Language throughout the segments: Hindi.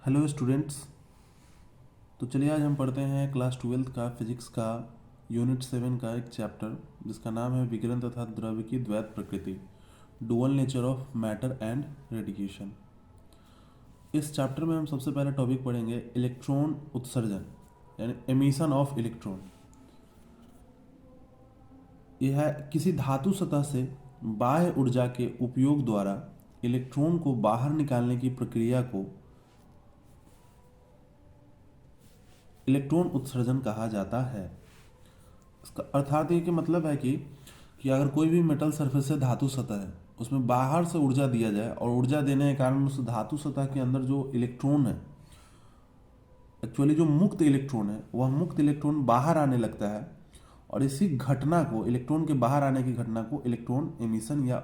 Hello students. तो चलिए आज हम पढ़ते हैं क्लास 12th का फिजिक्स का यूनिट 7 का एक चैप्टर जिसका नाम है विकिरण तथा द्रव्य की द्वैत प्रकृति, dual nature of matter and radiation. इस चैप्टर में हम सबसे पहला टॉपिक पढ़ेंगे इलेक्ट्रॉन उत्सर्जन यानी एमिशन ऑफ इलेक्ट्रॉन। यह है किसी धातु सतह से बाह्य ऊर्जा के उपयोग द्वारा इलेक्ट्रॉन को बाहर निकालने की प्रक्रिया को इलेक्ट्रॉन उत्सर्जन कहा जाता है। इसका अर्थात ये कि मतलब है कि अगर कोई भी मेटल सरफेस से धातु सतह है उसमें बाहर से ऊर्जा दिया जाए और ऊर्जा देने के कारण उस धातु सतह के अंदर जो इलेक्ट्रॉन है, एक्चुअली जो मुक्त इलेक्ट्रॉन है, वह मुक्त इलेक्ट्रॉन बाहर आने लगता है और इसी घटना को, इलेक्ट्रॉन के बाहर आने की घटना को इलेक्ट्रॉन एमिशन या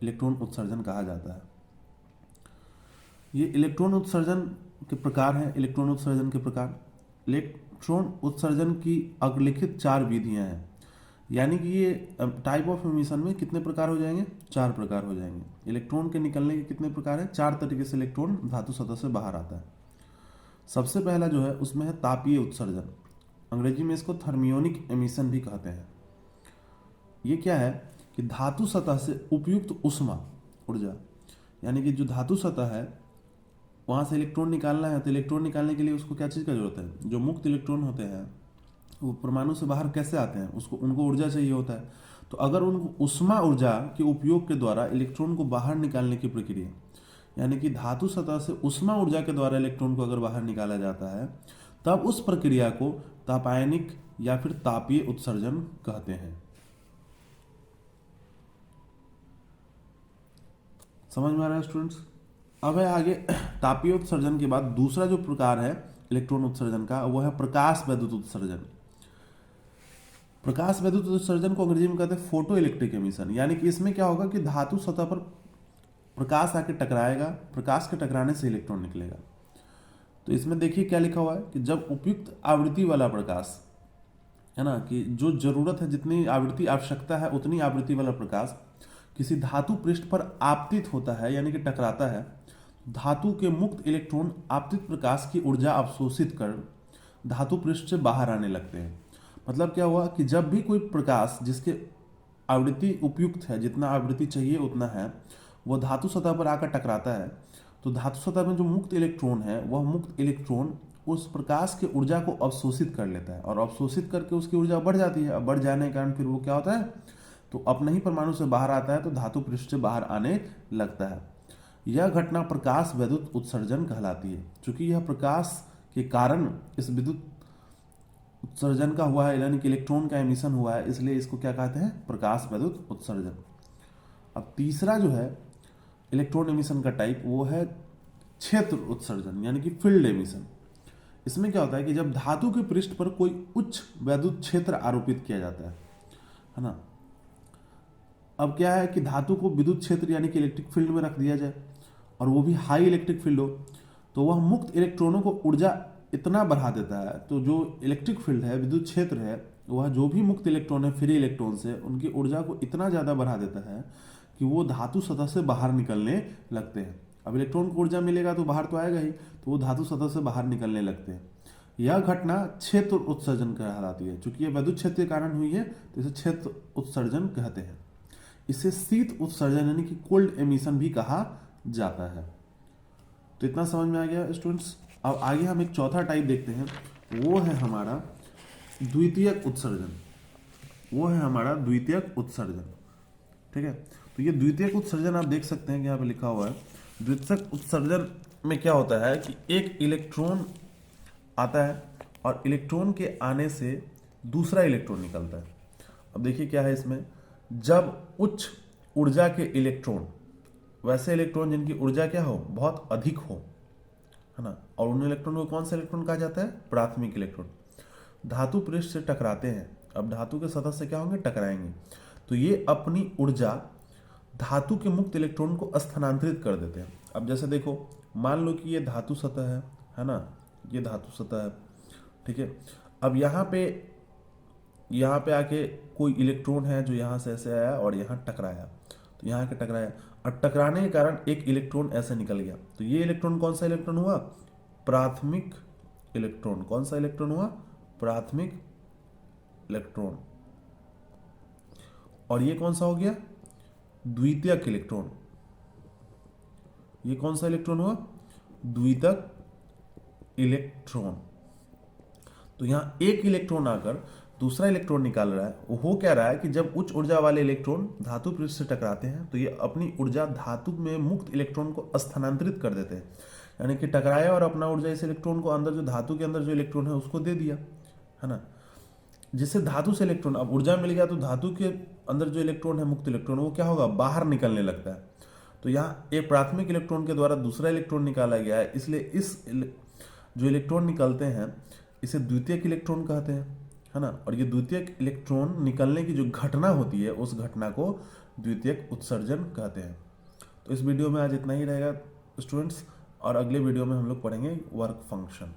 इलेक्ट्रॉन उत्सर्जन कहा जाता है। ये इलेक्ट्रॉन उत्सर्जन के प्रकार हैं। इलेक्ट्रॉन उत्सर्जन के प्रकार, इलेक्ट्रॉन उत्सर्जन की अग्रलिखित 4 विधियां हैं। यानी कि ये टाइप ऑफ एमिशन में कितने प्रकार हो जाएंगे? 4 प्रकार हो जाएंगे। इलेक्ट्रॉन के निकलने के कितने प्रकार हैं? 4 तरीके से इलेक्ट्रॉन धातु सतह से बाहर आता है। सबसे पहला जो है उसमें है तापीय उत्सर्जन। अंग्रेजी में इसको थर्मियोनिक एमिशन भी कहते हैं। ये क्या है कि धातु सतह से उपयुक्त ऊष्मा ऊर्जा, यानी कि जो धातु सतह है वहां से इलेक्ट्रॉन निकालना है, तो इलेक्ट्रॉन निकालने के लिए उसको क्या चीज़ का जरूरत है? जो मुक्त इलेक्ट्रॉन होते हैं वो परमाणु से बाहर कैसे आते हैं, उनको ऊर्जा चाहिए होता है। तो अगर उन ऊष्मा ऊर्जा के उपयोग के द्वारा इलेक्ट्रॉन को बाहर निकालने की प्रक्रिया, यानी कि धातु सतह से ऊष्मा ऊर्जा के द्वारा इलेक्ट्रॉन को अगर बाहर निकाला जाता है, तब उस प्रक्रिया को तापायनिक या फिर तापीय उत्सर्जन कहते हैं। समझ में आ रहा है स्टूडेंट्स? अब है आगे तापीय उत्सर्जन के बाद दूसरा जो प्रकार है इलेक्ट्रॉन उत्सर्जन का, वो है प्रकाश वैद्युत उत्सर्जन। प्रकाश वैद्युत उत्सर्जन को अंग्रेजी में कहते हैं फोटो इलेक्ट्रिक एमिशन। यानी कि इसमें क्या होगा कि धातु सतह पर प्रकाश आके टकराएगा, प्रकाश के टकराने से इलेक्ट्रॉन निकलेगा। तो इसमें देखिए क्या लिखा हुआ है कि जब उपयुक्त आवृत्ति वाला प्रकाश, है ना, कि जो जरूरत है, जितनी आवृत्ति आवश्यकता है उतनी आवृत्ति वाला प्रकाश किसी धातु पृष्ठ पर आपतित होता है, यानी कि टकराता है, धातु के मुक्त इलेक्ट्रॉन आपतित प्रकाश की ऊर्जा अवशोषित कर धातु पृष्ठ से बाहर आने लगते हैं। मतलब क्या हुआ कि जब भी कोई प्रकाश जिसके आवृत्ति उपयुक्त है, जितना आवृत्ति चाहिए उतना है, वो धातु सतह पर आकर टकराता है, तो धातु सतह में जो मुक्त इलेक्ट्रॉन है वह मुक्त इलेक्ट्रॉन उस प्रकाश की ऊर्जा को अवशोषित कर लेता है और अवशोषित करके उसकी ऊर्जा बढ़ जाती है। अब बढ़ जाने के कारण फिर वो क्या होता है, तो अपने ही परमाणु से बाहर आता है, तो धातु पृष्ठ से बाहर आने लगता है। यह घटना प्रकाश वैद्युत उत्सर्जन कहलाती है। चूंकि यह प्रकाश के कारण इस विद्युत उत्सर्जन का हुआ है, यानी कि इलेक्ट्रॉन का एमिशन हुआ है, इसलिए इसको क्या कहते हैं? प्रकाश वैद्युत उत्सर्जन। अब तीसरा जो है इलेक्ट्रॉन एमिशन का टाइप, वो है क्षेत्र उत्सर्जन, यानी कि फील्ड एमिशन। इसमें क्या होता है कि जब धातु के पृष्ठ पर कोई उच्च वैद्युत क्षेत्र आरोपित किया जाता है ना। अब क्या है कि धातु को विद्युत क्षेत्र यानी कि इलेक्ट्रिक फील्ड में रख दिया जाए और वो भी हाई इलेक्ट्रिक फील्ड हो, तो वह मुक्त इलेक्ट्रॉनों को ऊर्जा इतना बढ़ा देता है, तो जो इलेक्ट्रिक फील्ड है, विद्युत क्षेत्र है, वह जो भी मुक्त इलेक्ट्रॉन है फ्री इलेक्ट्रॉन से, उनकी ऊर्जा को इतना ज़्यादा बढ़ा देता है कि वो धातु सतह से बाहर निकलने लगते हैं। अब इलेक्ट्रॉन को ऊर्जा मिलेगा तो बाहर तो आएगा ही, तो वो धातु सतह से बाहर निकलने लगते हैं। यह घटना क्षेत्र उत्सर्जन कहलाती है। चूंकि यह विद्युत क्षेत्र के कारण हुई है तो इसे क्षेत्र उत्सर्जन कहते हैं। इसे शीत उत्सर्जन यानी कि कोल्ड एमिशन भी कहा जाता है। तो इतना समझ में आ गया स्टूडेंट्स। अब आगे हम एक चौथा टाइप देखते हैं, वो है हमारा द्वितीयक उत्सर्जन। वो है हमारा द्वितीयक उत्सर्जन। ठीक है, तो ये द्वितीयक उत्सर्जन आप देख सकते हैं कि यहाँ पे लिखा हुआ है। द्वितीयक उत्सर्जन में क्या होता है कि एक इलेक्ट्रॉन आता है और इलेक्ट्रॉन के आने से दूसरा इलेक्ट्रॉन निकलता है। अब देखिए क्या है इसमें, जब उच्च ऊर्जा के इलेक्ट्रॉन, वैसे इलेक्ट्रॉन जिनकी ऊर्जा क्या हो, बहुत अधिक हो, है ना, और उन इलेक्ट्रॉन को कौन सा इलेक्ट्रॉन कहा जाता है? प्राथमिक इलेक्ट्रॉन, धातु पृष्ठ से टकराते हैं। अब धातु के सतह से क्या होंगे? टकराएंगे। तो ये अपनी ऊर्जा धातु के मुक्त इलेक्ट्रॉन को स्थानांतरित कर देते हैं। अब जैसे देखो, मान लो कि ये धातु सतह है ना, ये धातु सतह है, ठीक है। अब यहाँ पे आके कोई इलेक्ट्रॉन है जो यहाँ से ऐसे आया और यहाँ टकराया, तो तो यहाँ के टकराया और टकराने के कारण एक इलेक्ट्रॉन ऐसे निकल गया। तो ये इलेक्ट्रॉन कौन सा इलेक्ट्रॉन हुआ? प्राथमिक इलेक्ट्रॉन। कौन सा इलेक्ट्रॉन हुआ? प्राथमिक इलेक्ट्रॉन। और ये कौन सा हो गया? द्वितीयक इलेक्ट्रॉन। ये कौन सा इलेक्ट्रॉन हुआ? द्वितीयक इलेक्ट्रॉन। तो यहां एक इलेक्ट्रॉन आकर दूसरा इलेक्ट्रॉन निकाल रहा है। वो हो क्या रहा है कि जब उच्च ऊर्जा वाले इलेक्ट्रॉन धातु पृष्ठ से टकराते हैं तो ये अपनी ऊर्जा धातु में मुक्त इलेक्ट्रॉन को स्थानांतरित कर देते हैं, यानी कि टकराया और अपना ऊर्जा इस इलेक्ट्रॉन को अंदर जो धातु के अंदर जो इलेक्ट्रॉन है उसको दे दिया, है ना। जिससे धातु से इलेक्ट्रॉन अब ऊर्जा मिल गया तो धातु के अंदर जो इलेक्ट्रॉन है मुक्त इलेक्ट्रॉन वो क्या होगा? बाहर निकलने लगता है। तो यहाँ एक प्राथमिक इलेक्ट्रॉन के द्वारा दूसरा इलेक्ट्रॉन निकाला गया है, इसलिए जो इलेक्ट्रॉन निकलते हैं इसे द्वितीयक इलेक्ट्रॉन कहते हैं, है ना। और ये द्वितीयक इलेक्ट्रॉन निकलने की जो घटना होती है उस घटना को द्वितीयक उत्सर्जन कहते हैं। तो इस वीडियो में आज इतना ही रहेगा स्टूडेंट्स, और अगले वीडियो में हम लोग पढ़ेंगे वर्क फंक्शन।